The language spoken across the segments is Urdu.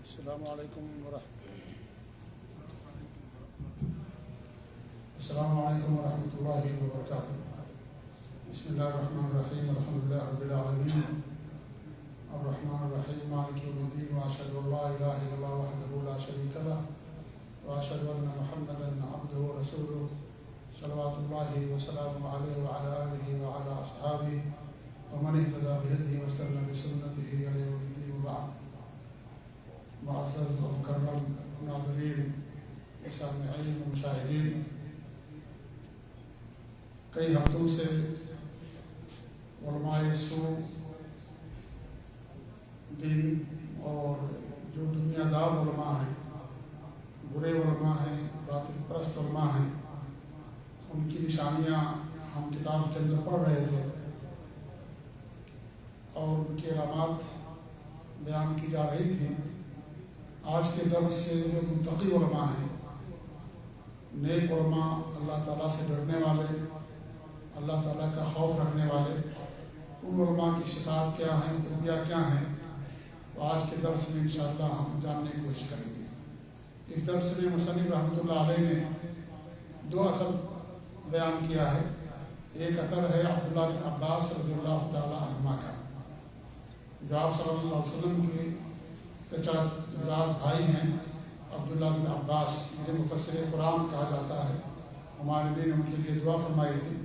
السلام علیکم ورحمۃ اللہ وبرکاتہ۔ بسم اللہ الرحمن الرحیم، الحمد للہ رب العالمین، الرحمن الرحیم، مالک یوم الدین، واشہد ان لا الہ الا اللہ وحدہ لا شریک لہ، واشہد ان محمدا عبدہ ورسولہ، صلوات اللہ وسلامہ علیہ وعلی آلہ وعلی اصحابہ ومن اہتدی بہدیہ واستنى بسنتہ الی یوم الدین، وبعد۔ معزز و مکرم ناظرین، سامعین و مشاہدین، کئی ہفتوں سے علماء سوء دین اور جو دنیا دار علماء ہیں، برے علماء ہیں، باطل پرست علماء ہیں، ان کی نشانیاں ہم کتاب کے اندر پڑھ رہے تھے اور ان کی علامات بیان کی جا رہی تھیں۔ آج کے درس سے جو متقی علماء ہیں، نیک علماء، اللہ تعالیٰ سے ڈرنے والے، اللہ تعالیٰ کا خوف رکھنے والے، ان علماء کی صفات کیا ہیں، خوبیاں کیا ہیں، تو آج کے درس میں انشاءاللہ ہم جاننے کی کوشش کریں گے۔ اس درس میں مصنف رحمۃ اللہ علیہ نے دو اثر بیان کیا ہے۔ ایک اثر ہے عبداللہ بن عباس رضی اللہ تعالیٰ عنہما کا، جو آپ صلی اللہ علیہ وسلم کے چچا بھائی ہیں، عبداللہ بن عباس، جنہیں مفسر قرآن کہا جاتا ہے۔ ہمارے نبی نے ان کے لیے دعا فرمائی تھی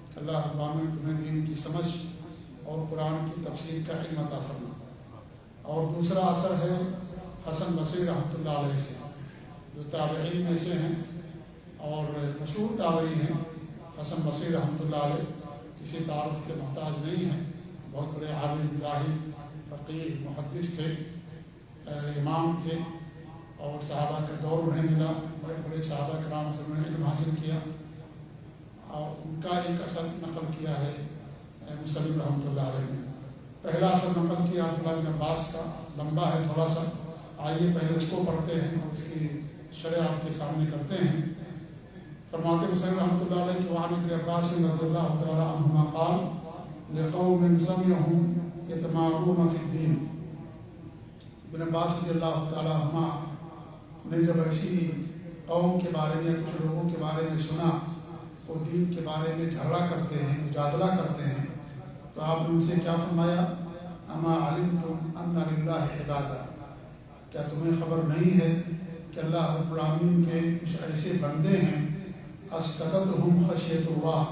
کہ اللہ رب العالمین تمہیں دین کی سمجھ اور قرآن کی تفسیر کا علم عطا فرما۔ اور دوسرا اثر ہے حسن بصری رحمۃ اللہ علیہ سے، جو تابعین میں سے ہیں اور مشہور تابعی ہیں۔ حسن بصری رحمۃ اللہ علیہ کسی تعارف کے محتاج نہیں ہیں، بہت بڑے عالم، زاہد، فقیہ، محدث تھے، امام تھے، اور صحابہ کا دور انہیں ملا، بڑے بڑے صحابہ کرام سے انہوں نے علم حاصل کیا، اور ان کا ایک اثر نقل کیا ہے مصنف رحمۃ اللہ علیہ نے۔ پہلا اثر نقل کیا عبداللہ بن عباس کا، لمبا ہے تھوڑا سا، آئیے پہلے اس کو پڑھتے ہیں اور اس کی شرح آپ کے سامنے کرتے ہیں۔ فرماتے مصنف رحمۃ اللہ علیہ کہ وعن ابن عباس رضی اللہ تعالیٰ عنہما قال لقوم سمعهم يتمارون في الدين۔ ابن عباس رضی اللہ تعالیٰ عنہ نے جب ایسی قوم کے بارے میں، کچھ لوگوں کے بارے میں سنا وہ دین کے بارے میں جھگڑا کرتے ہیں، مجادلہ کرتے ہیں، تو آپ نے ان سے کیا فرمایا؟ اما علمتم ان للہ عبادہ، کیا تمہیں خبر نہیں ہے کہ اللہ رب العالمین کے کچھ ایسے بندے ہیں اسکتتہم خشیت اللہ،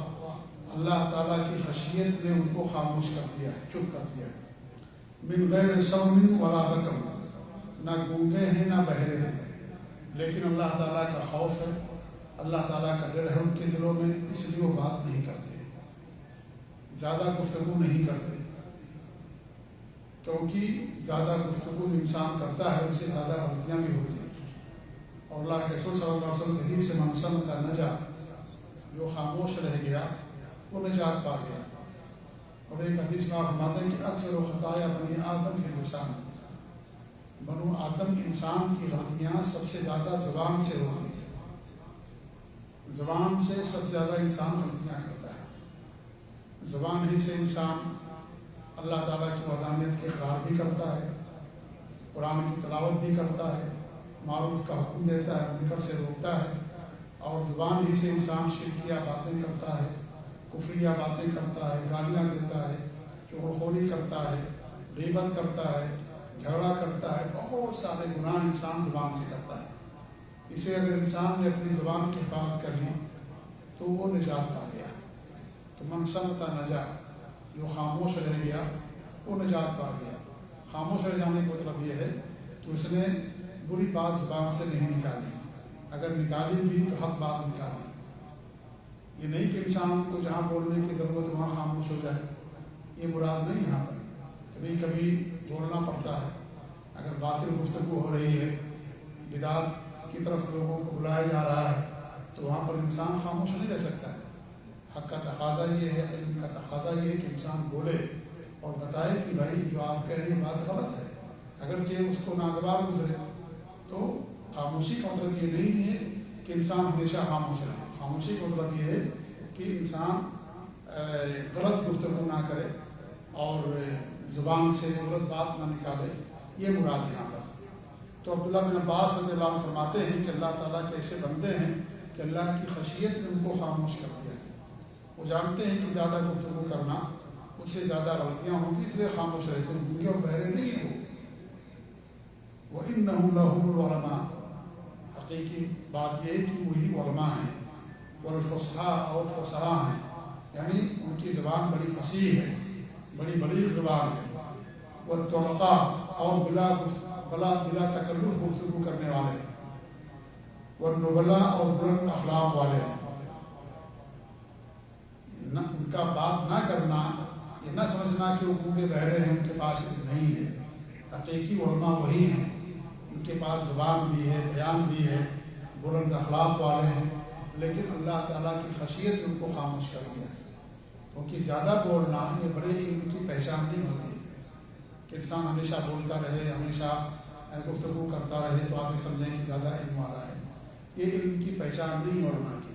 اللہ تعالیٰ کی خشیت نے ان کو خاموش کر دیا ہے، چپ کر دیا ہے۔ من غیر صم ولا بکم، نہ گونگے ہیں نہ بہرے ہیں، لیکن اللہ تعالیٰ کا خوف ہے، اللہ تعالیٰ کا ڈر ہے ان کے دلوں میں، اس لیے وہ بات نہیں کرتے، زیادہ گفتگو نہیں کرتے، کیونکہ زیادہ گفتگو انسان کرتا ہے اس سے زیادہ غلطیاں بھی ہوتی ہیں۔ اور اللہ کے رسول صلی اللہ علیہ وسلم کی حدیث سے من صمت نجا، جو خاموش رہ گیا وہ نجات پا گیا۔ اور ایک حدیث میں آپ فرماتے ہیں کہ اکثر و خطایا بنی آدم فی اللسان، بنو آدم انسان کی غلطیاں سب سے زیادہ زبان سے ہوتی ہیں، زبان سے سب سے زیادہ انسان غلطیاں کرتا ہے۔ زبان ہی سے انسان اللہ تعالیٰ کی وحدانیت کے اقرار بھی کرتا ہے، قرآن کی تلاوت بھی کرتا ہے، معروف کا حکم دیتا ہے، منکر سے روکتا ہے، اور زبان ہی سے انسان شرکیہ باتیں کرتا ہے، کفریہ باتیں کرتا ہے، گالیاں دیتا ہے، چغلخوری کرتا ہے، غیبت کرتا ہے، جھگڑا کرتا ہے، بہت سارے گناہ انسان زبان سے کرتا ہے۔ اسے اگر انسان نے اپنی زبان کی حفاظت کر لی تو وہ نجات پا گیا۔ تو من صمت نجا، جو خاموش رہ گیا وہ نجات پا گیا۔ خاموش رہ جانے کا مطلب یہ ہے کہ اس نے بری بات زبان سے نہیں نکالی، اگر نکالی بھی تو حق بات نکالی۔ یہ نہیں کہ انسان کو جہاں بولنے کی ضرورت وہاں خاموش ہو جائے، یہ مراد نہیں۔ یہاں پر کبھی کبھی بولنا پڑتا ہے، اگر باطل گفتگو ہو رہی ہے، بدعت کی طرف لوگوں کو بلایا جا رہا ہے، تو وہاں پر انسان خاموش نہیں رہ سکتا ہے۔ حق کا تقاضا یہ ہے، علم کا تقاضا یہ ہے کہ انسان بولے اور بتائے کہ بھائی جو آپ کہہ رہے ہیں بات غلط ہے، اگرچہ اس کو ناگوار گزرے۔ تو خاموشی کا مطلب یہ نہیں ہے کہ انسان ہمیشہ خاموش رہے، خاموشی کا مطلب یہ ہے کہ انسان غلط گفتگو نہ کرے اور زبان سے غلط بات نہ نکالے، یہ مراد یہاں پر۔ تو عبداللہ بن عباس رضی اللہ عنہ فرماتے ہیں کہ اللہ تعالیٰ کے ایسے بندے ہیں کہ اللہ کی خشیت نے ان کو خاموش کر دیا ہے. وہ جانتے ہیں کہ زیادہ گفتگو کرنا اس سے زیادہ غلطیاں ہوں گی، اس لیے خاموش رہتے ہیں. گونگے اور بہرے نہیں ہیں وہ وَإِنَّهُمْ لَهُمُ الْعُلَمَاءُ. حقیقی بات یہ ہے کہ وہی علماء ہیں، والفصحاء اور فصحاء ہیں، یعنی ان کی زبان بڑی فصیح ہے، بڑی بلیغ زبان ہے. والطلقاء اور بلا تکلف گفتگو کرنے والے. والنبلاء اور بلند اخلاق والے. ان کا بات نہ کرنا، یہ نہ سمجھنا کہ وہ گونگے بہرے ہیں، ان کے پاس علم نہیں ہے. حقیقی علماء وہی ہیں، ان کے پاس زبان بھی ہے، بیان بھی ہے، بلند اخلاق والے ہیں، لیکن اللہ تعالیٰ کی خشیت ان کو خاموش کر دیا. کیونکہ زیادہ بولنا یہ بڑے علم کی پہچان نہیں ہوتی کہ انسان ہمیشہ بولتا رہے، ہمیشہ گفتگو کرتا رہے تو آپ یہ سمجھیں کہ زیادہ علم والا ہے. یہ علم کی پہچان نہیں علماء کی.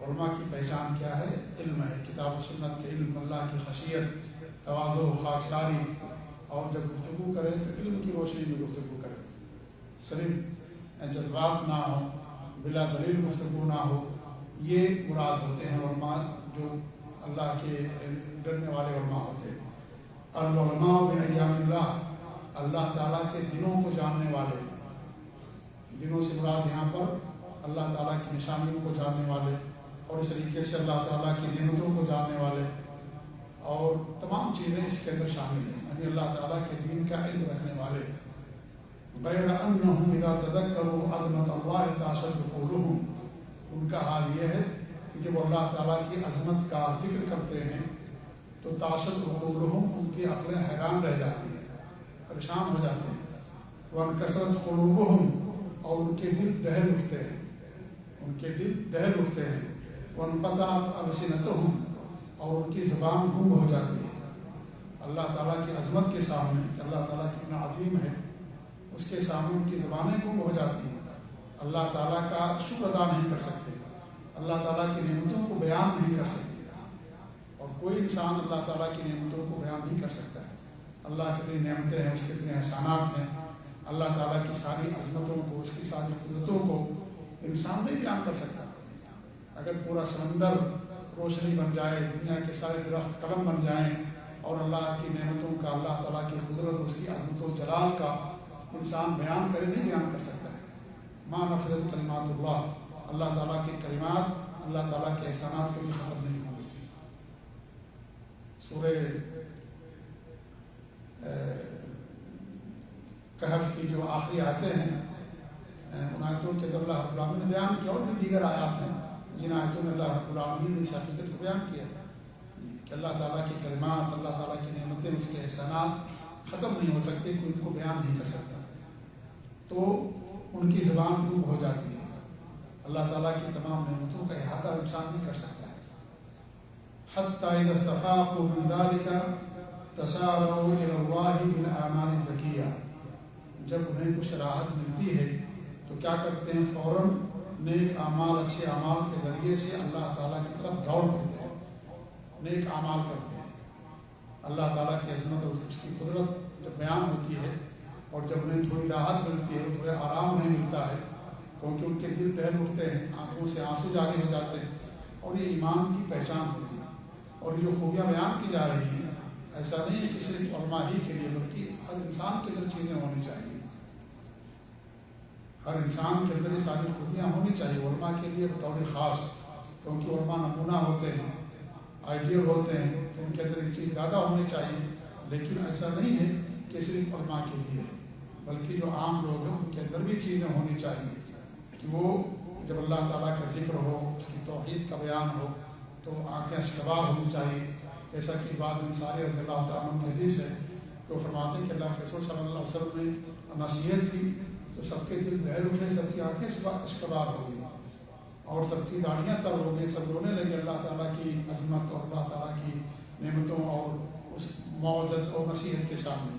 علماء کی پہچان کیا ہے؟ علم ہے، کتاب و سنت کے علم، اللہ کی خشیت، تواضع، خاکساری. اور جب گفتگو کریں تو علم کی روشنی میں گفتگو کریں، صرف جذبات نہ ہوں، بلا دلیل گفتگو نہ ہو. یہ مراد ہوتے ہیں علماء جو اللہ کے ڈرنے والے علماء ہوتے ہیں. العلماء بأیام اللہ، اللہ تعالیٰ کے دنوں کو جاننے والے. دنوں سے مراد یہاں پر اللہ تعالیٰ کی نشانیوں کو جاننے والے، اور اس طریقے سے اللہ تعالیٰ کی نعمتوں کو جاننے والے، اور تمام چیزیں اس کے اندر شامل ہیں، یعنی اللہ تعالیٰ کے دین کا علم رکھنے والے. غیر انہم اذا تذکروا عظمت اللہ تعشد قلوبہم. ان کا حال یہ ہے کہ جب اللہ تعالیٰ کی عظمت کا ذکر کرتے ہیں تو تعشد قلوبہم، ان کی عقلیں حیران رہ جاتی ہیں، پریشان ہو جاتے ہیں. وانکسرت قلوبہم، اور ان کے دل دہل اٹھتے ہیں، ان کے دل دہل اٹھتے ہیں. وانقطعت السنتہم، اور ان کی زبان گم ہو جاتی ہے. اللہ تعالیٰ کی عظمت کے سامنے، اللہ تعالیٰ کتنا عظیم ہے، اس کے سامنے ان کی زبانیں گم ہو جاتی ہیں. اللہ تعالیٰ کا شکر ادا نہیں کر سکتے، اللہ تعالیٰ کی نعمتوں کو بیان نہیں کر سکتے. اور کوئی انسان اللہ تعالیٰ کی نعمتوں کو بیان نہیں کر سکتا ہے. اللہ کتنی نعمتیں ہیں، اس کے کتنے احسانات ہیں. اللہ تعالیٰ کی ساری عظمتوں کو، اس کی ساری قدرتوں کو انسان نہیں بیان کر سکتا. اگر پورا سمندر روشنی بن جائے، دنیا کے سارے درخت قلم بن جائیں، اور اللہ کی نعمتوں کا، اللہ تعالیٰ کی قدرت، اس کی عظمت و جلال کا انسان بیان کرے، نہیں بیان کر سکتا ہے. ما نفذت کلمات اللہ، اللہ تعالیٰ کے کلمات، اللہ تعالیٰ کے احسانات کبھی ختم نہیں ہوں گے. سورہ کہف کی جو آخری آیتیں ہیں، ان آیتوں کے اندر اللہ رب العالمین نے بیان کیا، اور بھی دیگر آیات ہیں جن آیتوں میں اللہ رب العالمین نے اس حقیقت کو بیان کیا کہ اللہ تعالیٰ کی کلمات، اللہ تعالیٰ کی نعمتیں، اس کے احسانات ختم نہیں ہو سکتے، کوئی ان کو بیان نہیں کر سکتا. تو ان کی زبان گم ہو جاتی ہے. اللہ تعالیٰ کی تمام نعمتوں کا احاطہ انسان نہیں کر سکتا ہے. حتیٰ اذا استفاقوا من ذلك تسارعوا الى اللہ بالاعمال الزکیہ. جب انہیں کچھ راحت ملتی ہے تو کیا کرتے ہیں؟ فوراً نیک اعمال، اچھے اعمال کے ذریعے سے اللہ تعالیٰ کی طرف دوڑ پڑتے ہیں، نیک اعمال کرتے ہیں. اللہ تعالیٰ کی عظمت اور اس کی قدرت جب بیان ہوتی ہے، اور جب انہیں تھوڑی راحت ملتی ہے، تھوڑا آرام انہیں ملتا ہے، کیونکہ ان کے دل دہل اٹھتے ہیں، آنکھوں سے آنسو جاری ہو جاتے ہیں، اور یہ ایمان کی پہچان ہوتی ہے. اور یہ جو خوبیاں بیان کی جا رہی ہیں، ایسا نہیں ہے کہ صرف علماء ہی کے لیے، بلکہ ہر انسان کے اندر چیزیں ہونی چاہیے. ہر انسان کے اندر یہ ساری خوبیاں ہونی چاہیے، علماء کے لیے بطور خاص، کیونکہ علماء نمونہ ہوتے ہیں، آئیڈیل ہوتے ہیں، تو ان کے اندر یہ چیز زیادہ ہونی چاہیے. لیکن ایسا نہیں ہے کہ صرف علماء کے لیے، بلکہ جو عام لوگ ہیں ان کے اندر بھی چیزیں ہونی چاہیے کہ وہ جب اللہ تعالیٰ کا ذکر ہو، اس کی توحید کا بیان ہو، تو آنکھیں اشکبار ہونی چاہیے. جیسا کہ بعد میں سارے رضی اللہ تعالیٰ عنہ کی حدیث ہے کہ وہ فرماتے ہیں کہ اللہ کے رسول صلی اللہ علیہ وسلم نے نصیحت کی تو سب کے دل بہل اٹھے، سب کی آنکھیں اشکبار ہو گئی، اور سب کی داڑیاں تر ہو گئی، سب رونے لگے اللہ تعالیٰ کی عظمت اور اللہ تعالیٰ کی نعمتوں اور اس معزت اور نصیحت کے سامنے.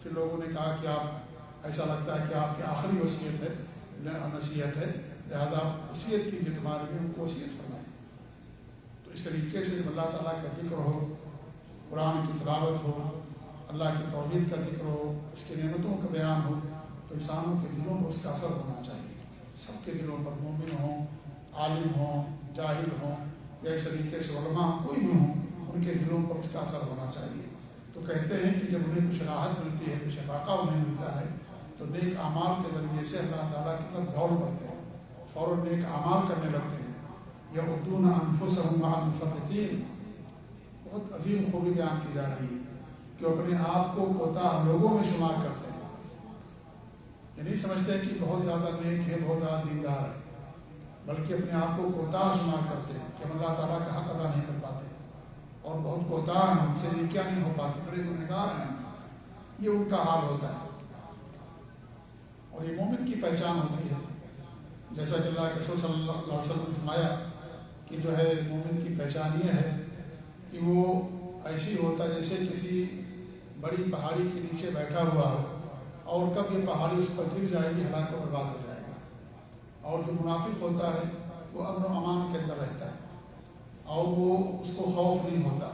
پھر لوگوں نے کہا کہ آپ، ایسا لگتا ہے کہ آپ کی آخری وصیت ہے، نصیحت ہے، لہذا وصیت کیجیے، تمہارے لیے ان کو وصیت فرمائیں. تو اس طریقے سے جب اللہ تعالیٰ کا ذکر ہو، قرآن کی تلاوت ہو، اللہ کی توحید کا ذکر ہو، اس کی نعمتوں کا بیان ہو، تو انسانوں کے دلوں پر اس کا اثر ہونا چاہیے، سب کے دلوں پر، مومن ہوں، عالم ہوں، جاہل ہوں، یا اس طریقے سے علماء کوئی بھی ہوں، ان کے دلوں پر اس کا اثر ہونا چاہیے۔ تو کہتے ہیں کہ جب انہیں کچھ راحت ملتی ہے، کچھ افاقہ انہیں ملتا ہے، تو نیک اعمال کے ذریعے سے اللہ تعالیٰ کی طرف دوڑ پڑتے ہیں، فوراً نیک اعمال کرنے لگتے ہیں۔ یغضون انفسهم مع المفرطین، بہت عظیم خوبی بیان کی جا رہی ہے کہ اپنے آپ کو کوتاہ لوگوں میں شمار کرتے ہیں، یہ نہیں سمجھتے کہ بہت زیادہ نیک ہے، بہت زیادہ دیندار ہے، بلکہ اپنے آپ کو کوتاہ شمار کرتے ہیں کہ ہم اللہ تعالیٰ کا حق ادا نہیں کر پاتے اور بہت کوتاہ ہیں، ہم سے نیکیاں نہیں ہو پاتی، بڑے گنہگار ہیں، یہ ان کا حال ہوتا ہے۔ اور یہ مومن کی پہچان ہوتی ہے، جیسا کہ اللہ کے رسول صلی اللہ علیہ وسلم نے فرمایا کہ جو ہے مومن کی پہچان یہ ہے کہ وہ ایسی ہوتا ہے جیسے کسی بڑی پہاڑی کے نیچے بیٹھا ہوا ہو، اور کب یہ پہاڑی اس پر گر جائے گی، ہلاک و برباد ہو جائے گا۔ اور جو منافق ہوتا ہے وہ امن و امان کے اندر رہتا ہے، اور وہ اس کو خوف نہیں ہوتا،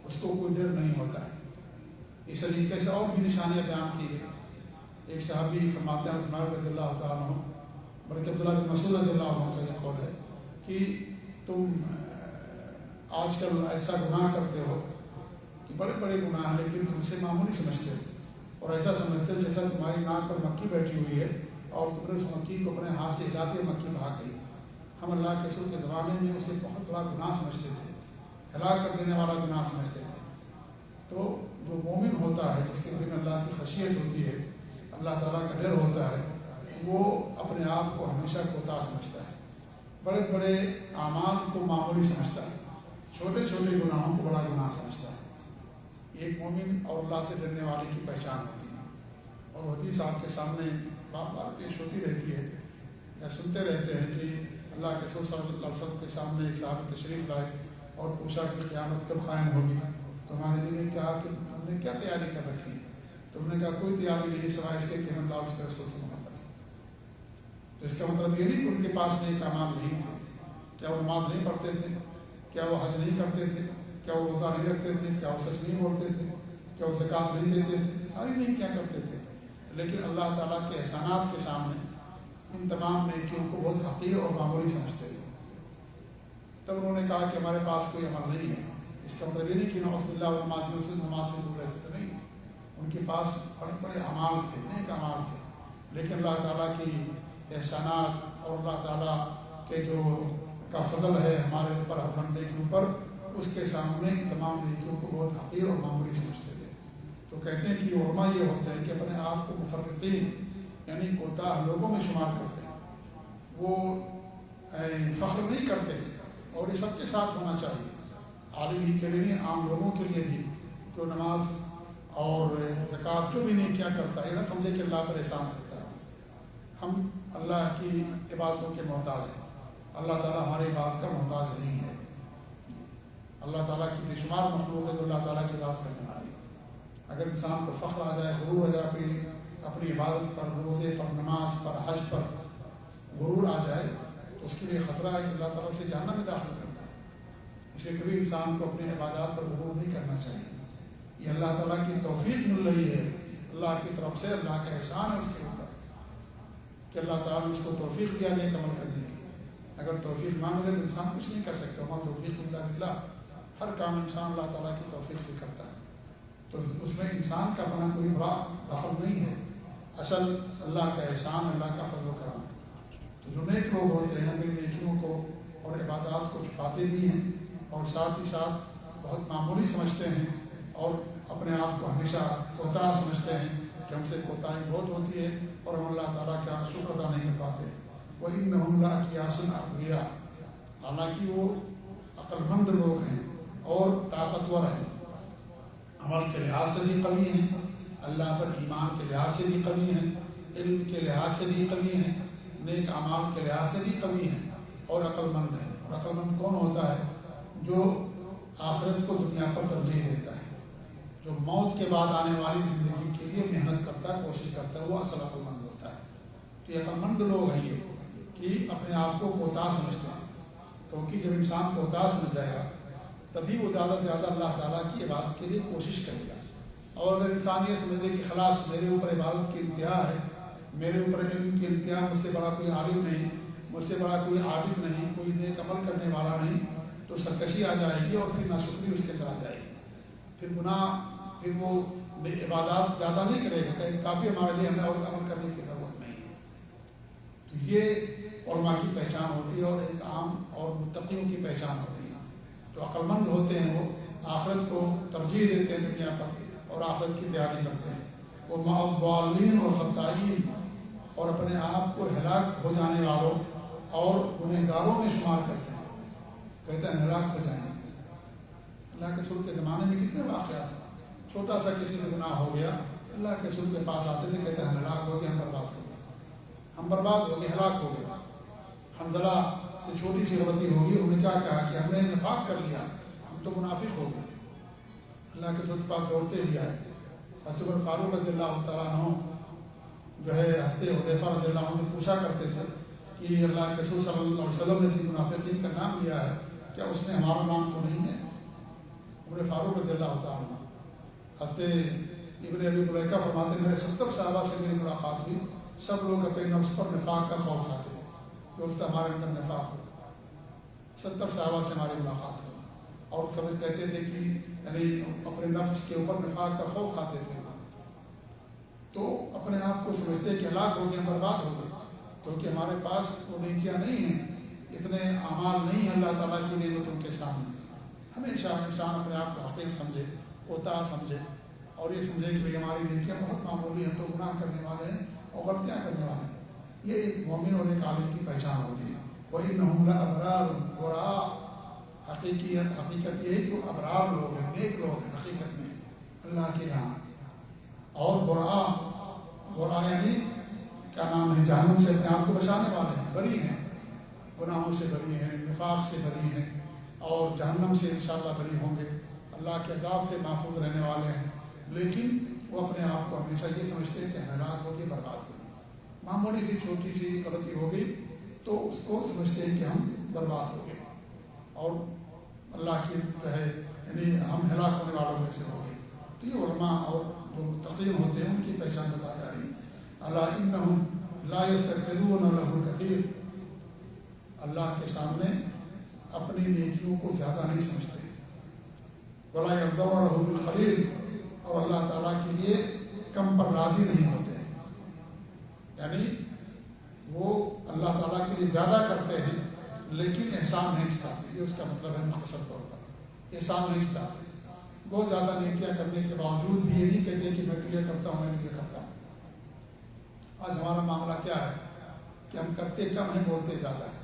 اس کو کوئی ڈر نہیں ہوتا ہے۔ اس طریقے سے اور بھی نشانیاں بیان کی گئی۔ ایک صحابی فرماتے ہیں عثمان رضی اللہ تعالیٰ عنہ، بلکہ عبداللہ بن مسعود رضی اللہ عنہ کا یہ قول ہے کہ تم آج کل ایسا گناہ کرتے ہو کہ بڑے بڑے گناہ ہیں، لیکن تم اسے معمولی سمجھتے ہو، اور ایسا سمجھتے ہو جیسا تمہاری ناک پر مکھی بیٹھی ہوئی ہے اور تم نے اس مکھی کو اپنے ہاتھ سے ہلاتے مکھی بھاگ گئی۔ ہم اللہ کے رسول کے زمانے میں اسے بہت بڑا گناہ سمجھتے تھے، ہلاک کر دینے والا گناہ سمجھتے تھے۔ تو جو مومن ہوتا ہے، جس کے دل میں اللہ کی خشیت ہوتی ہے، اللہ تعالیٰ کا ڈر ہوتا ہے، وہ اپنے آپ کو ہمیشہ کوتاہ سمجھتا ہے، بڑے بڑے اعمال کو معمولی سمجھتا ہے، چھوٹے چھوٹے گناہوں کو بڑا گناہ سمجھتا ہے۔ ایک مومن اور اللہ سے ڈرنے والے کی پہچان ہوتی ہے، اور حدیث صاحب کے سامنے بار بار پیش ہوتی رہتی ہے، یا سنتے رہتے ہیں کہ اللہ کے رسول صلی اللہ علیہ وسلم کے سامنے ایک صحابی تشریف لائے اور پوچھا کہ قیامت کب قائم ہوگی؟ تو ہمارے نبی نے کہا کہ تم نے کیا تیاری کر رکھی؟ تم نے کہا کوئی تیاری نہیں سوائے اس کے کہ ہم اللہ اس کے رسول سے محبت ہے۔ تو اس کا مطلب یہ نہیں کہ ان کے پاس نیک اعمال نہیں تھے، کیا وہ نماز نہیں پڑھتے تھے، کیا وہ حج نہیں کرتے تھے، کیا وہ روزہ نہیں رکھتے تھے، کیا وہ سچ نہیں بولتے تھے، کیا وہ زکوٰۃ نہیں دیتے تھے، ساری نہیں کیا کرتے تھے، لیکن اللہ تعالیٰ کے احسانات کے سامنے ان تمام نیکیوں کو بہت حقیر اور معمولی سمجھتے تھے۔ تب انہوں نے کہا کہ ہمارے پاس کوئی عمل نہیں ہے۔ اس کا مطلب یہ نہیں کہ نعوذ باللہ نماز سے دور رہتے تھے، نہیں، ان کے پاس بڑے بڑے اعمال تھے، نیک اعمال تھے، لیکن اللہ تعالیٰ کی احسانات اور اللہ تعالیٰ کے جو کا فضل ہے ہمارے اوپر، ہر بندے کے اوپر، اس کے سامنے ان تمام نیکیوں کو بہت حقیر اور معمولی سمجھتے تھے۔ تو کہتے ہیں کہ علماء یہ ہوتے ہیں کہ اپنے آپ کو مفرطین یعنی کوتاہ لوگوں میں شمار کرتے ہیں، وہ فخر نہیں کرتے، اور یہ سب کے ساتھ ہونا چاہیے، عالم ہی کے لیے نہیں، عام لوگوں کے لیے بھی، جو نماز اور زکوٰۃ جو بھی نہیں کیا کرتا، یہ نہ سمجھے کہ اللہ پر احسان کرتا ہے۔ ہم اللہ کی عبادتوں کے محتاج ہیں، اللہ تعالیٰ ہماری عبادت کا محتاج نہیں ہے۔ اللہ تعالیٰ کی بے شمار مخلوق ہے جو اللہ تعالیٰ کی عبادت کرنے والی ہے۔ اگر انسان کو فخر آ جائے، غرور آ جائے، اپنی عبادت پر، روزے پر، نماز پر، حج پر غرور آ جائے، تو اس کے لیے خطرہ ہے کہ اللہ تعالیٰ اسے جہنم میں داخل کرتا ہے۔ اسے کبھی انسان کو اپنی عبادات پر غرور نہیں کرنا چاہیے، یہ اللہ تعالیٰ کی توفیق مل رہی ہے، اللہ کی طرف سے اللہ کا احسان ہے اس کے اوپر کہ اللہ تعالیٰ نے اس کو توفیق دیا نیک عمل کرنے کی۔ اگر توفیق نہ ملے تو انسان کچھ نہیں کر سکتا، وہاں توفیق الا باللہ، ہر کام انسان اللہ تعالیٰ کی توفیق سے کرتا ہے، تو اس میں انسان کا اپنا کوئی بڑا دخل نہیں ہے، اصل اللہ کا احسان، اللہ کا فضل و کرم۔ تو جو نیک لوگ ہوتے ہیں اپنی نیکیوں کو اور عبادات کو چھپاتے بھی ہیں، اور ساتھ ہی ساتھ بہت معمولی سمجھتے ہیں، اور اپنے آپ کو ہمیشہ کوتاہ سمجھتے ہیں کہ ہم سے کوتاہی بہت ہوتی ہے اور ہم اللہ تعالیٰ کا شکر ادا نہیں کر پاتے۔ وَإِنَّهُمْ لَأَكْيَاسٌ أَغْبِيَاء، حالانکہ وہ عقل مند لوگ ہیں اور طاقتور ہیں، عمل کے لحاظ سے بھی قوی ہیں، اللہ پر ایمان کے لحاظ سے بھی قوی ہیں، علم کے لحاظ سے بھی قوی ہیں، نیک اعمال کے لحاظ سے بھی قوی ہیں، اور عقل مند ہیں۔ اور عقل مند کون ہوتا ہے؟ جو آخرت کو دنیا پر ترجیح دیتا ہے، جو موت کے بعد آنے والی زندگی کے لیے محنت کرتا ہے، کوشش کرتا ہے، وہ اصل عقل مند ہوتا ہے۔ تو یہ عقل مند لوگ ہیں یہ کہ اپنے آپ کو کوتاہ سمجھتے ہیں، کیونکہ جب انسان کوتاہ سمجھ جائے گا تبھی وہ زیادہ سے زیادہ اللہ تعالیٰ کی عبادت کے لیے کوشش کرے گا۔ اور اگر انسان یہ سمجھ لے کہ خلاص میرے اوپر عبادت کی انتہا ہے، میرے اوپر علم کی امتحان، مجھ سے بڑا کوئی عالم نہیں، مجھ سے بڑا کوئی عابد نہیں، کوئی نیک عمل کرنے والا نہیں، تو سرکشی آ جائے گی اور پھر ناشکری اس کے اندر آ جائے گی، پھر گناہ، پھر وہ عبادات زیادہ نہیں کرے گا کہ کافی ہمارے لیے ہمیں اور عمل کرنے کی ضرورت نہیں ہے۔ تو یہ علماء کی پہچان ہوتی ہے اور ایک عام اور متقیوں کی پہچان ہوتی ہے۔ تو عقل مند ہوتے ہیں، وہ آخرت کو ترجیح دیتے ہیں دنیا پر اور آخرت کی تیاری کرتے ہیں۔ وہ مع الضالین اور خطائین، اور اپنے آپ کو ہلاک ہو جانے والوں اور گنہگاروں میں شمار کرتے ہیں، کہتے ہیں ہلاک ہو جائیں گے۔ اللہ کے رسول کے زمانے میں کتنے واقعات ہیں، چھوٹا سا کسی سے گناہ ہو گیا، اللہ کے رسول کے پاس آتے تھے، کہتے ہیں ہم ہلاک ہو گئے، ہم برباد ہو گئے، ہم برباد ہو گئے، ہلاک ہو گئے۔ حنظلہ سے چھوٹی سی غلطی ہوگی، انہوں نے کیا کہا کہ ہم نے نفاق کر لیا، ہم تو منافق ہو گئے، اللہ کے رسول کے پاس دوڑتے ہوئے آئے۔ حضرت عمر فاروق رضی اللہ تعالیٰ عنہ جو ہے حضرت حذیفہ رضی اللہ عنہ سے پوچھا کرتے تھے کہ اللہ کے رسول صلی اللہ علیہ وسلم نے جن منافقین کا نام لیا ہے، کیا اس نے ہمارا نام تو نہیں ہے؟ عمر فاروق رضی اللہ تعالیٰ عنہ، حضرت ابن ابی ملیکہ فرماتے ہیں میرے 70 صحابہ سے میری ملاقات ہوئی، سب لوگ اپنے نفس پر نفاق کا خوف کھاتے تھے کہ اس کا ہمارے اندر نفاق ہو۔ 70 صحابہ سے ہماری ملاقات ہوئی اور سمجھ کہتے تھے کہ یعنی اپنے نفس کے اوپر نفاق کا خوف کھاتے تھے، تو اپنے آپ کو سمجھتے کہ ہلاک ہو گئے، برباد ہو گئے، کیونکہ ہمارے پاس وہ نیکیاں نہیں ہیں، اتنے اعمال نہیں ہیں اللہ تعالیٰ کی نعمتوں کے سامنے۔ ہمیشہ انسان اپنے آپ کو حقیر سمجھے، کوتاہ سمجھے، اور یہ سمجھے کہ بھئی ہماری نیکیاں بہت معمولی ہیں، تو گناہ کرنے والے ہیں اور غلطیاں کرنے والے ہیں۔ یہ ایک مومن اور ایک عالم کی پہچان ہوتی ہے۔ وَإِنَّهُمْ لَأَبْرَارٌ بُرَاء، حقیقت یہ ہے کہ وہ ابرار لوگ ہیں، نیک لوگ ہیں حقیقت میں اللہ کے یہاں، اور برا یعنی کیا نام ہے، جہنم سے اپنے آپ کو بچانے والے ہیں، بری ہیں، گناہوں سے بری ہیں، نفاق سے بری ہیں، اور جہنم سے انشاءاللہ بری ہوں گے، اللہ کے عذاب سے محفوظ رہنے والے ہیں۔ لیکن وہ اپنے آپ کو ہمیشہ یہ سمجھتے ہیں کہ ہلاک ہوگی، برباد ہوگی، معمولی سی چھوٹی سی غلطی ہو گئی تو اس کو سمجھتے ہیں کہ ہم برباد ہو گئے اور اللہ کی جو ہے یعنی ہم ہلاک ہونے والوں میں سے ہو گئے۔ تو یہ علماء اور جو متقین ہوتے ہیں ان کی پہچان بتا جا رہی ہے۔ الا انہم لا یستکبرون لہ الکثیر، اللہ کے سامنے اپنی نیکیوں کو زیادہ نہیں سمجھتے، ولا یرضون لہ بالقلیل، اور اللہ تعالیٰ کے لیے کم پر راضی نہیں ہوتے، یعنی وہ اللہ تعالیٰ کے لیے زیادہ کرتے ہیں لیکن احسان نہیں جتاتے، یہ اس کا مطلب ہے مختصر طور پر، احسان نہیں جتاتے، بہت زیادہ نیکیاں کرنے کے باوجود بھی یہ نہیں کہتے کہ میں تو یہ کرتا ہوں، میں تو یہ کرتا ہوں۔ آج ہمارا معاملہ کیا ہے کہ ہم کرتے کم ہیں، بولتے زیادہ ہیں،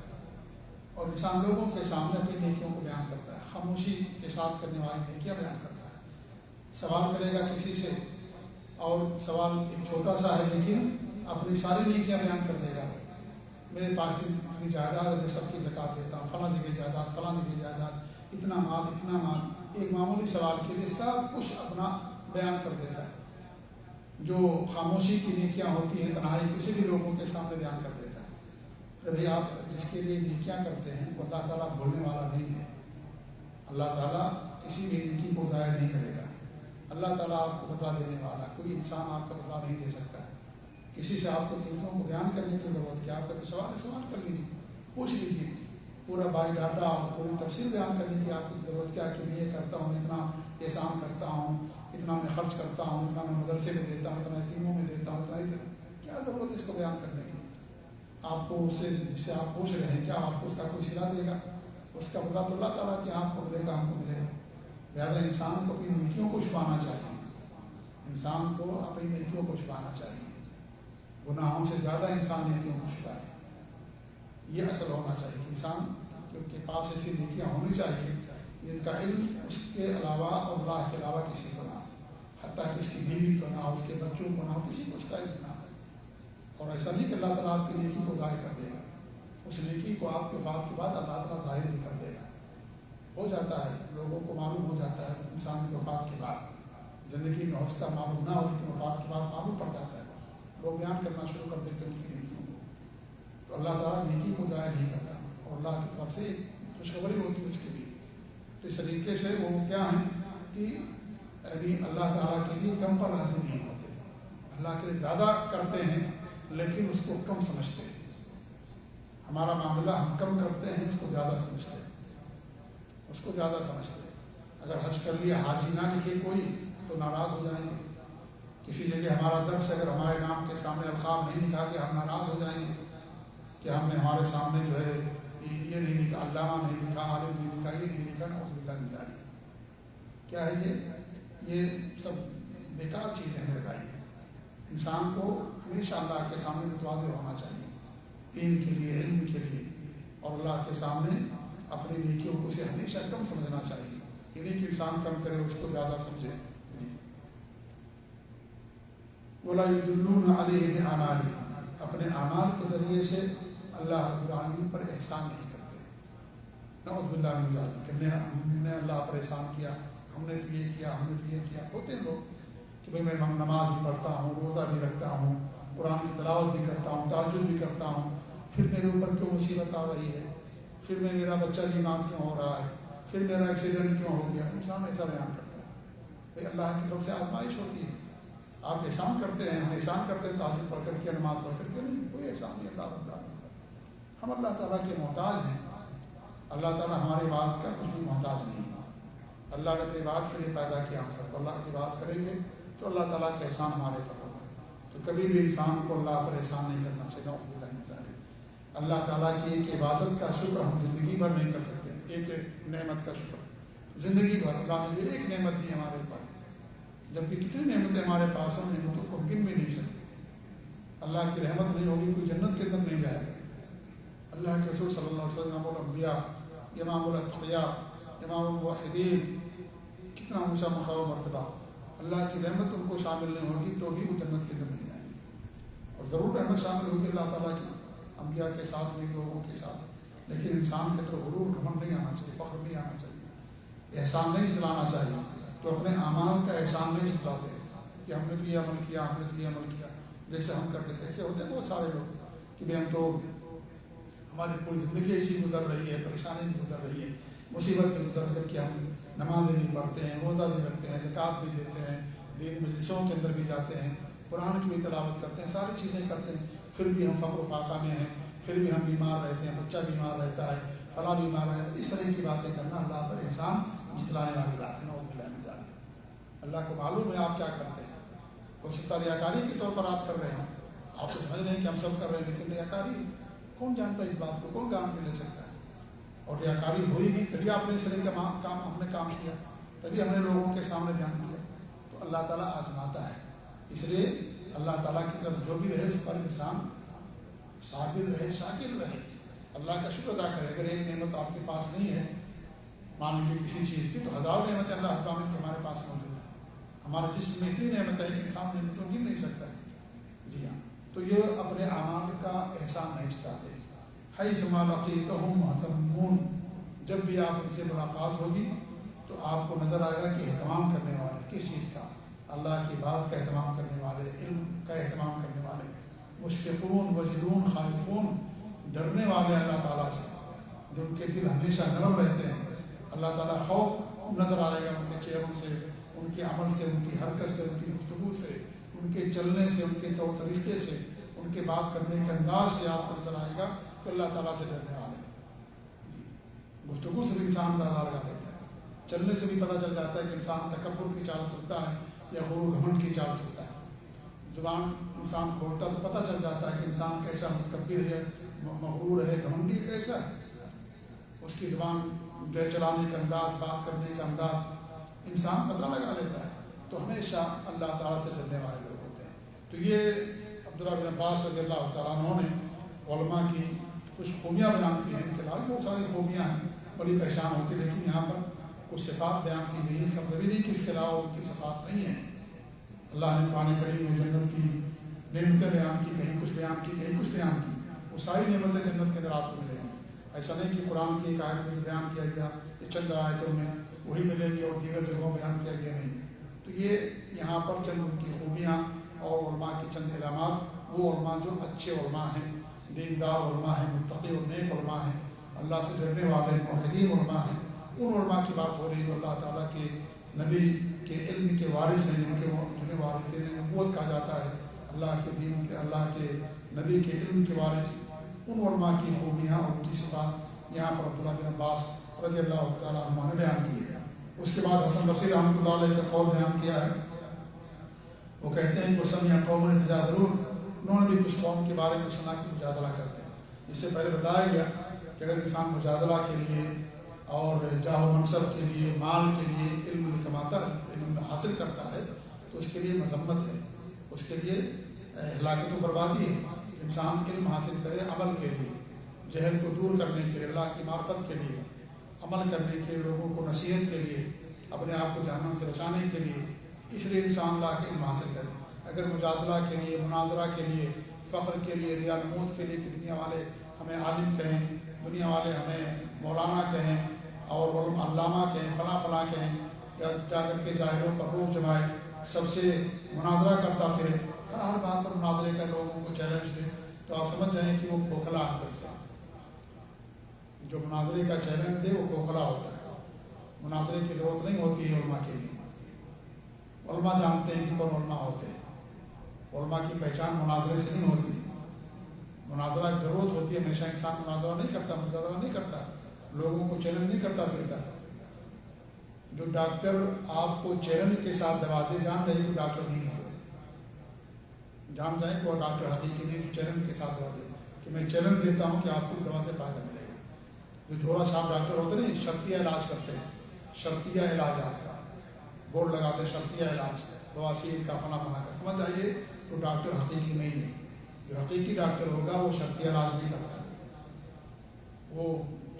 اور انسان لوگوں کے سامنے اپنی نیکیوں کو بیان کرتا ہے، خاموشی کے ساتھ کرنے والی نیکیاں بیان کرتا ہے۔ سوال کرے گا کسی سے اور سوال ایک چھوٹا سا ہے لیکن اپنی ساری نیکیاں بیان کر دے گا، میرے پاس اتنی جائیداد ہے، میں سب کی زکوٰۃ دیتا ہوں، فلاں جگہ جائیداد، فلاں جگہ جائیداد، اتنا مال، اتنا مال، ایک معمولی سوال کے لیے سب کچھ اپنا بیان کر دیتا ہے۔ جو خاموشی کی نیکیاں ہوتی ہیں، تنہائی کسی بھی لوگوں کے سامنے بیان کر دیتا ہے۔ کہ بھئی آپ جس کے لیے نیکیاں کرتے ہیں وہ اللہ تعالیٰ بھولنے والا نہیں ہے، اللہ تعالیٰ کسی بھی نیکی کو ضائع نہیں کرے گا، اللہ تعالیٰ آپ کو بدلہ دینے والا، کوئی انسان آپ کا بدلہ نہیں دے سکتا ہے۔ کسی سے آپ کو نیکیوں کو بیان کرنے کی ضرورت کیا، آپ کا کوئی سوال ہے، سوال کر لیجیے، پوچھ لیجیے، پورا بائی ڈاٹا اور پوری تفصیل بیان کرنے کی آپ کو ضرورت کیا کہ میں یہ کرتا ہوں، اتنا احسان کرتا ہوں، اتنا میں خرچ کرتا ہوں، اتنا میں مدرسے میں دیتا ہوں، اتنا یتیموں میں دیتا ہوں، اتنا کیا ضرورت ہے اس کو بیان کرنے کی؟ آپ کو اس سے جس سے آپ پوچھ رہے ہیں کیا آپ کو اس کا کوئی صلہ دے گا؟ اس کا بدلہ تو اللہ تعالیٰ کہ آپ کو ملے گا، ہم کو ملے گا۔ لہٰذا انسان کو اپنی نیکیوں کو چھپانا چاہیے، انسان کو اپنی نیکیوں کو چھپانا چاہیے، گناہوں سے زیادہ انسان نیکیوں کو چھپائے، یہ اصل ہونا چاہیے کہ انسان کے پاس ایسی نیکیاں ہونی چاہیے جن کا علم اس کے علاوہ اور اللہ کے علاوہ کسی کو نہ ہو، حتیٰ کہ اس کی بیوی کو نہ ہو، اس کے بچوں کو نہ ہو، کسی کو اس کا علم نہ ہو۔ اور ایسا نہیں کہ اللہ تعالیٰ آپ کی نیکی کو ظاہر کر دے گا، اس نیکی کو آپ کے وفات کے بعد اللہ تعالیٰ ظاہر بھی کر دے گا۔ ہو جاتا ہے، لوگوں کو معلوم ہو جاتا ہے انسان کی وفات کے بعد، زندگی میں ہوتا معلوم نہ ہو لیکن وفات کے بعد معلوم پڑ جاتا ہے، لوگ بیان کرنا شروع کر دیتے ہیں ان کی نیکیوں کو۔ تو اللہ تعالیٰ نیکی کو ظاہر نہیں کرتا اور اللہ کی طرف سے خوشخبری ہوتی ہے اس کے لیے۔ تو اس طریقے سے وہ کیا ہیں کہ یعنی اللہ تعالیٰ کے لیے کم پر راضی نہیں ہوتے، اللہ کے لیے زیادہ کرتے ہیں لیکن اس کو کم سمجھتے ہیں. ہمارا معاملہ ہم کم کرتے ہیں، اس کو زیادہ سمجھتے ہیں، اس کو زیادہ سمجھتے ہیں. اگر حج کر لیا، حاجی نہ لکھے کوئی تو ناراض ہو جائیں گے. کسی جگہ ہمارا درس اگر ہمارے نام کے سامنے القاب نہیں لکھا گیا، ہم ناراض ہو جائیں گے کہ ہم نے ہمارے سامنے جو ہے یہ نہیں لکھا، علامہ نہیں لکھا، عالم نہیں لکھا، یہ نہیں لکھا. نعوذ باللہ من ذالک. کیا ہے یہ سب بیکار چیزیں میرے بھائی. انسان کو ہمیشہ اللہ کے سامنے متواضع ہونا چاہیے، دین کے لیے، علم کے لیے، اور اللہ کے سامنے اپنی نیکیوں کو اسے ہمیشہ کم سمجھنا چاہیے. یہ نہیں کہ انسان کم کرے اس کو زیادہ سمجھے. وَلَا يُدِلُّونَ عَلَيْهِ بِأَعْمَالِهِمْ. اپنے اعمال کے ذریعے سے اللہ رب العالمین پر احسان نہیں کرتے. نعوذ باللہ من ذالک. ہم نے اللہ پر احسان کیا، ہم نے تو یہ کیا، ہم نے تو یہ کیا. ہوتے ہیں لوگ کہ بھئی میں نماز بھی پڑھتا ہوں، روزہ بھی رکھتا ہوں، قرآن کی تلاوت بھی کرتا ہوں، تہجد بھی کرتا ہوں، پھر میرے اوپر کیوں مصیبت آ رہی ہے، پھر میرا بچہ بیمار کیوں ہو رہا ہے، پھر میرا ایکسیڈنٹ کیوں ہو گیا. انسان ایسا بیان کرتا ہے. بھئی اللہ کی طرف سے آزمائش ہوتی ہے. آپ احسان کرتے ہیں، ہم احسان کرتے ہیں تہجد پڑھ کر کے، نماز پڑھ کر کے. نہیں، کوئی احسان نہیں اللہ رب العالمین. ہم اللہ تعالیٰ کے محتاج ہیں. اللہ تعالیٰ ہماری بات کا کچھ بھی محتاج نہیں. اللہ نے اپنی بات کے لیے پیدا کیا ہم سب کو. اللہ کی بات کریں گے تو اللہ تعالیٰ کا احسان ہمارے پر ہوگا. تو کبھی بھی انسان کو اللہ پر احسان نہیں کرنا چاہیے. نعوذ باللہ من ذالک. اللہ تعالیٰ کی ایک عبادت کا شکر ہم زندگی بھر نہیں کر سکتے. ایک نعمت کا شکر زندگی بھر اللہ نے جو ایک نعمت دی ہمارے اوپر، جبکہ کتنی نعمتیں ہمارے پاس ہیں، نعمتوں کو گن بھی نہیں سکتے. اللہ کی رحمت نہیں ہوگی کوئی جنت کے اندر نہیں جائے. اللہ کے رسول صلی اللہ علیہ وسلم الانبیاء، امام الاتقیاء، امام الموحدین، کتنا اونچا مقام و مرتبہ. اللہ کی رحمت ان کو شامل نہیں ہوگی تو بھی وہ جنت کے اندر نہیں جائیں گے. اور ضرور رحمت شامل ہوگی اللہ تعالیٰ کی انبیاء کے ساتھ بھی، لوگوں کے ساتھ. لیکن انسان کے اندر غرور، گھمنڈ نہیں آنا چاہیے، فخر نہیں آنا چاہیے، احسان نہیں جتلانا چاہیے. تو اپنے اعمال کا احسان نہیں جتلاتے کہ ہم نے تو یہ عمل کیا، ہم نے تو یہ عمل کیا، جیسے ہم کرتے تھے. ایسے ہوتے ہیں بہت سارے لوگ کہ بھائی ہم تو ہماری پوری زندگی ایسی گزر رہی ہے، پریشانی بھی گزر رہی ہے، مصیبت بھی گزر رہی ہے، جبکہ ہم نمازیں بھی پڑھتے ہیں، روزہ بھی رکھتے ہیں، زکوٰۃ بھی دیتے ہیں، دینی مجلسوں کے اندر بھی جاتے ہیں، قرآن کی بھی تلاوت کرتے ہیں، ساری چیزیں کرتے ہیں. پھر بھی ہم فقر و فاقہ میں ہیں، پھر بھی ہم بیمار رہتے ہیں، بچہ بیمار رہتا ہے، فلاں بیمار رہتا ہے. اس طرح کی باتیں کرنا اللہ پر احسان جتلانے والی بات ہے. نعوذ باللہ من ذالک. اللہ کو معلوم ہے آپ کیا کرتے ہیں. ہو سکتا ہے ریاکاری کے طور پر آپ کر رہے ہیں، آپ تو سمجھ رہے ہیں کہ ہم سب کر رہے ہیں، لیکن ریاکاری کون جانتا ہے اس بات کو، کون گان میں لے سکتا ہے. اور ریاکاری ہوئی گی تبھی آپ نے اس طرح کا کام ہم نے کام کیا، تبھی ہم نے لوگوں کے سامنے بیان کیا. تو اللہ تعالیٰ آزماتا ہے. اس لیے اللہ تعالیٰ کی طرف جو بھی رہے اس پر انسان صابر رہے، شاکر رہے، اللہ کا شکر ادا کرے. اگر ایک نعمت آپ کے پاس نہیں ہے، مان لیجیے کسی چیز کی، تو ہزاروں نعمتیں اللہ العالمین کے ہمارے پاس موجود ہیں. ہمارے جسم میں اتنی نعمت ہے کہ انسان نعمتوں گن نہیں سکتا ہے. جی ہاں. تو یہ اپنے اعمال کا احسان نہیں جتاتے. حیث ما لقیتہم مہتمون. جب بھی آپ ان سے ملاقات ہوگی تو آپ کو نظر آئے گا کہ اہتمام کرنے والے کس چیز کا، اللہ کی بات کا اہتمام کرنے والے، علم کا اہتمام کرنے والے، مشفقون وجلون خائفون، ڈرنے والے اللہ تعالیٰ سے، جن کے دل ہمیشہ نرم رہتے ہیں. اللہ تعالیٰ خوف نظر آئے گا ان کے چہروں سے، ان کے عمل سے، ان کی حرکت سے، ان کی گفتگو سے، ان کے چلنے سے، ان کے طور طریقے سے، ان کے بات کرنے کے انداز سے آپ کو نظر آئے گا کہ اللہ تعالیٰ سے ڈرنے والے. گفتگو سے بھی انسان اندازہ لگا دیتا ہے، چلنے سے بھی پتہ چل جاتا ہے کہ انسان تکبر کی چال چلتا ہے یا غرور و گھمنڈ کی چال چلتا ہے. زبان انسان کھولتا تو پتہ چل جاتا ہے کہ انسان کیسا متکبر ہے، مغرور ہے، گھمنڈی کیسا ہے. اس کی زبان جو چلانے کا انداز، بات کرنے کا انداز انسان پتہ لگا لیتا ہے. تو ہمیشہ اللہ تعالیٰ سے ڈرنے والے لوگ ہوتے ہیں. تو یہ عبداللہ بن عباس رضی اللہ تعالیٰ عنہ نے علماء کی کچھ خوبیاں بیان کی ہیں. ان کے علاوہ بہت ساری خوبیاں ہیں، بڑی پہچان ہوتی ہے، لیکن یہاں پر کچھ صفات بیان کی گئی. اس کا مطلب نہیں کہ اس کے علاوہ ان کی صفات نہیں ہیں. اللہ نے قرآن کریم میں جنت کی نعمتیں بیان کی، کہیں کچھ بیان کی، کہیں کچھ بیان کی. وہ ساری نعمتیں جنت کے اندر آپ کو ملیں گی. ایسا نہیں کہ قرآن کی ایک آیت میں بیان کیا گیا، یہ چند آیتوں میں وہی ملیں گی اور دیگر جگہوں بیان کیا گیا نہیں. تو یہ یہاں پر چند ان کی خوبیاں اور علماء کی چند علامات. وہ علماء جو اچھے علماء ہیں، دیندار علماء ہیں، متقی اور نیک علماء ہیں، اللہ سے ڈرنے والے موحدین علماء ہیں. ان علماء کی بات ہو رہی ہے جو اللہ تعالیٰ کے نبی کے علم کے وارث ہیں، جنہیں وارثین نبوت کہا جاتا ہے. اللہ کے دین کے، اللہ کے نبی کے علم کے وارث ان علماء کی خوبیاں اور ان کی صفات یہاں پر عبداللہ بن عباس رضی اللہ تعالیٰ عنہ نے بیان کی ہے۔ اس کے بعد حسن بصری رحمۃ اللہ علیہ کا قول بیان کیا ہے، وہ کہتے ہیں کہ سمع قوم تجادلون، انہوں نے بھی کچھ قوم کے بارے میں سنا کہ مجادلہ کرتے ہیں۔ اس سے پہلے بتایا گیا کہ اگر انسان مجادلہ کے لیے اور جاہ و منصب کے لیے، مال کے لیے علم کماتا ہے، علم حاصل کرتا ہے تو اس کے لیے مذمت ہے، اس کے لیے ہلاکت و بربادی ہے۔ انسان علم حاصل کرے عمل کے لیے، جہل کو دور کرنے کے لیے، اللہ کی معرفت کے لیے، عمل کرنے کے لیے، لوگوں کو نصیحت کے لیے، اپنے آپ کو جہنم سے بچانے کے لیے، اس لیے انسان اللہ کے علم حاصل کرے۔ اگر مجادلہ کے لیے، مناظرہ کے لیے، فخر کے لیے، ریا نمود کے لیے کہ دنیا والے ہمیں عالم کہیں، دنیا والے ہمیں مولانا کہیں اور علامہ کہیں، فلاں فلاں کہیں، یا جا کر کے جاہلوں پر روک جمائے، سب سے مناظرہ کرتا پھرے، ہر بات پر مناظرے کا لوگوں کو چیلنج دے، تو آپ سمجھ جائیں کہ وہ کھوکھلا اندر سے، جو مناظرے کا چیلنج دے وہ کھوکھلا ہوتا ہے۔ مناظرے کی ضرورت نہیں ہوتی ہے علماء کے لیے۔ علماء جانتے ہیں کہ کون علماء ہوتے ہیں۔ علماء کی پہچان مناظرے سے نہیں ہوتی، مناظرہ کی ضرورت ہوتی ہے۔ ہمیشہ انسان مناظرہ نہیں کرتا، مجادلہ نہیں کرتا، لوگوں کو چیلنج نہیں کرتا پھرتا۔ جو ڈاکٹر آپ کو چیلنج کے ساتھ دوا دے، جان جائے کہ ڈاکٹر نہیں ہے، جان جائیں کہ وہ ڈاکٹر حقیقی نہیں، جو چیلنج کے ساتھ دوا دے کہ میں چیلنج دیتا ہوں کہ آپ کو دوا سے فائدہ ملے گا۔ جو جھولا چھاپ ڈاکٹر ہوتے نہیں، شرطیہ علاج کرتے ہیں، شرطیہ علاج آپ کا بورڈ لگاتے، شرطیہ علاج بواسیر کا، فلاں فلاں کا، سمجھ آئیے تو ڈاکٹر حقیقی نہیں ہے۔ جو حقیقی ڈاکٹر ہوگا وہ شرطیہ علاج نہیں کرتا، وہ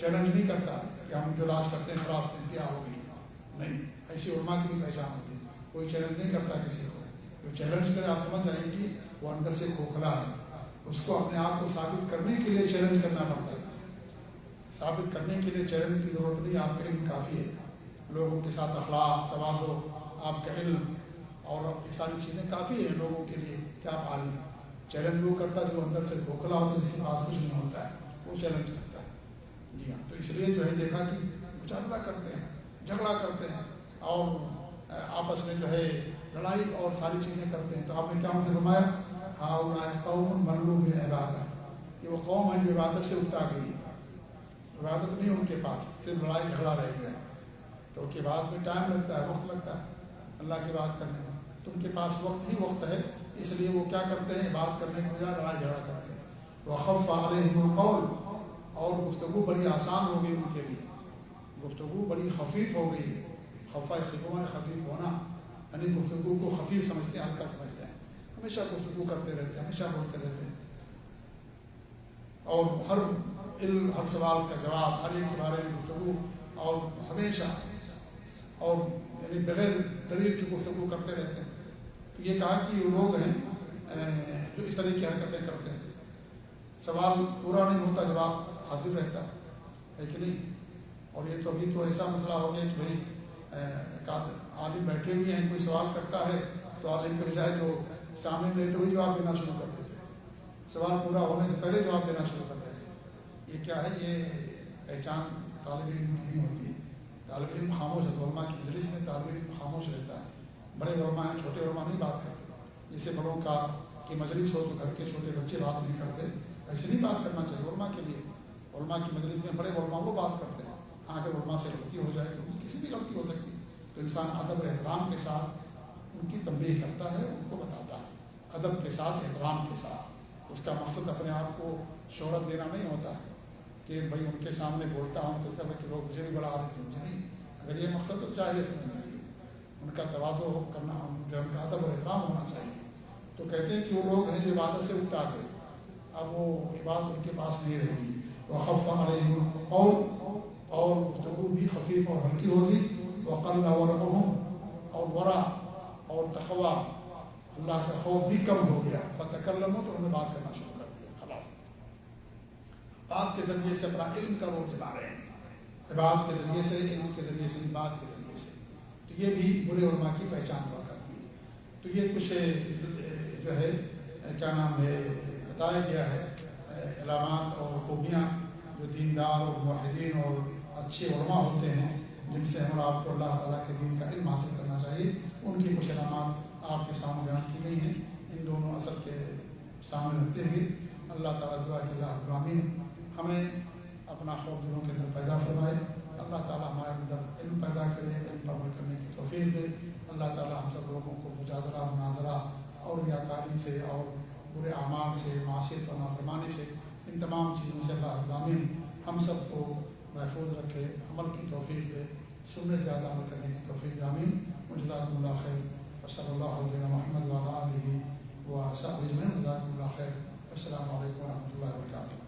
چیلنج نہیں کرتا کہ ہم جو علاج کرتے ہیں خلاص انتہا ہوگی، نہیں، ایسی علماء کی پہچان ہوتی ہے۔ کوئی چیلنج نہیں کرتا کسی کو، جو چیلنج کرے آپ سمجھ جائیں کہ وہ اندر سے کھوکھلا ہے، اس کو اپنے آپ کو ثابت کرنے کے لیے چیلنج کرنا پڑتا ہے۔ ثابت کرنے کے لیے چیلنج کی ضرورت نہیں، آپ کا علم کافی ہے، لوگوں کے ساتھ اخلاق، تواضع، آپ کا علم اور یہ ساری چیزیں کافی ہیں لوگوں کے لیے کہ آپ عالم ہیں۔ چیلنج وہ کرتا ہے جو اندر سے کھوکھلا ہوتا ہے، جس کے پاس کچھ نہیں ہوتا ہے، وہ چیلنج کرتا ہے۔ جی ہاں، تو اس لیے جو ہے دیکھا کہ مجادلہ کرتے ہیں، جھگڑا کرتے ہیں اور آپس میں جو ہے لڑائی اور ساری چیزیں کرتے ہیں۔ تو آپ نے کیا ان سے فرمایا، ہؤلاء قوم ملوا بالعبادۃ، یہ وہ قوم ہے جو عبادت سے اکتا گئی، عبادت نہیں ان کے پاس، صرف لڑائی جھگڑا رہ گیا، کیونکہ بعد میں ٹائم لگتا ہے، وقت لگتا ہے اللہ کی بات کرنے میں، تو ان کے پاس وقت ہی وقت ہے، اس لیے وہ کیا کرتے ہیں، بات کرنے کے بجائے لڑائی جھگڑا کرتے ہیں۔ وخف علیہم القول، اور گفتگو بڑی آسان ہو گئی ان کے لیے، گفتگو بڑی خفیف ہو گئی ہے۔ خفا خفوا خفیف ہونا یعنی گفتگو کو خفیف سمجھتے ہیں، ہلکا سمجھتے ہیں، ہمیشہ گفتگو کرتے رہتے ہیں، ہمیشہ بولتے رہتے ہیں، اور ہر علم، ہر سوال کا جواب، ہر ایک کے بارے میں گفتگو، اور ہمیشہ اور یعنی بغیر دلیل کی گفتگو کرتے رہتے ہیں۔ تو یہ کہا کہ وہ لوگ ہیں جو اس طرح کی حرکتیں کرتے ہیں، سوال پورا نہیں ہوتا، جواب حاضر رہتا ہے کہ نہیں۔ اور یہ تو ابھی تو ایسا مسئلہ ہو گیا کہ بھائی عالم بیٹھے ہوئے ہیں، کوئی سوال کرتا ہے تو عالم کے بجائے جو سامنے رہتے ہوئے جواب دینا شروع کر دیتے ہیں، سوال پورا ہونے سے پہلے جواب دینا شروع کر دیتے ہیں۔ یہ کیا ہے، یہ پہچان طالب علم کی نہیں ہوتی۔ طالب علم خاموش ہے، علماء کی مجلس میں طالب علم خاموش رہتا ہے۔ بڑے علماء ہیں، چھوٹے علماء نہیں بات کرتے، جیسے بڑوں کی مجلس ہو تو گھر کے چھوٹے بچے بات نہیں کرتے، ایسے نہیں بات کرنا چاہیے علماء کے لیے۔ علماء کی مجلس میں بڑے علماء وہ بات کرتے ہیں، اگر علماء سے غلطی ہو جائے، کیونکہ کسی بھی غلطی ہو سکتی، تو انسان ادب احترام کے ساتھ ان کی تنبیہ کرتا ہے، ان کو بتاتا ہے، ادب کے ساتھ، احترام کے ساتھ۔ اس کا مقصد اپنے آپ کو شہرت دینا نہیں ہوتا ہے کہ بھائی ان کے سامنے بولتا ہوں تو اس کا کہ لوگ مجھے بھی بڑا عالم سمجھے، نہیں۔ اگر یہ مقصد تو چاہیے سمجھنا چاہیے، ان کا تواضع کرنا، جو ان کا ادب اور احترام ہونا چاہیے۔ تو کہتے ہیں کہ وہ لوگ ہیں جو عبادت سے اکتا گئے، اب وہ عبادت ان کے پاس نہیں رہے گی۔ وخف علیہم القول، اور گفتگو بھی خفیف اور ہلکی ہوگی۔ وقل ورعهم، اور ورع اور تقویٰ، اللہ کا خوف بھی کم ہو گیا۔ فتکلموا، تو انہوں نے بات کرنا شروع کر دیا، خلاص بات کے ذریعے سے اپنا علم کا رول نبھا رہے ہیں، عبادت کے ذریعے سے، علم کے ذریعے سے، بات کے ذریعے سے۔ تو یہ بھی برے علماء کی پہچان ہوا کرتی ہے۔ تو یہ کچھ جو ہے کیا نام ہے بتایا گیا ہے علامات اور خوبیاں جو دیندار اور موحدین اور اچھے علماء ہوتے ہیں، جن سے ہم آپ کو اللہ تعالیٰ کے دین کا علم حاصل کرنا چاہیے، ان کی کچھ علامات آپ کے سامنے بیان کی گئی ہیں۔ ان دونوں اصل کے سامنے رکھتے ہوئے اللہ تعالیٰ دعا کہ اللہ ابراہین ہمیں اپنا خوف دلوں کے اندر پیدا فرمائے، اللہ تعالیٰ ہمارے اندر علم پیدا کرے، علم پر عمل کرنے کی توفیق دے، اللہ تعالیٰ ہم سب لوگوں کو مجادلہ، مناظرہ اور ریاکاری سے اور برے اعمال سے، معصیت و نافرمانی سے، ان تمام چیزوں سے اللہ ابراہین ہم سب کو محفوظ رکھے، عمل کی توفیق دے، سنت زیادہ عمل کرنے کی توفیق دے، آمین۔ جزاکم اللہ خیر، صلی اللہ علیہ محمد وعلیہ آلہ وصحبہ اجمعین، جزاکم اللہ خیر، السلام علیکم ورحمۃ اللہ وبرکاتہ۔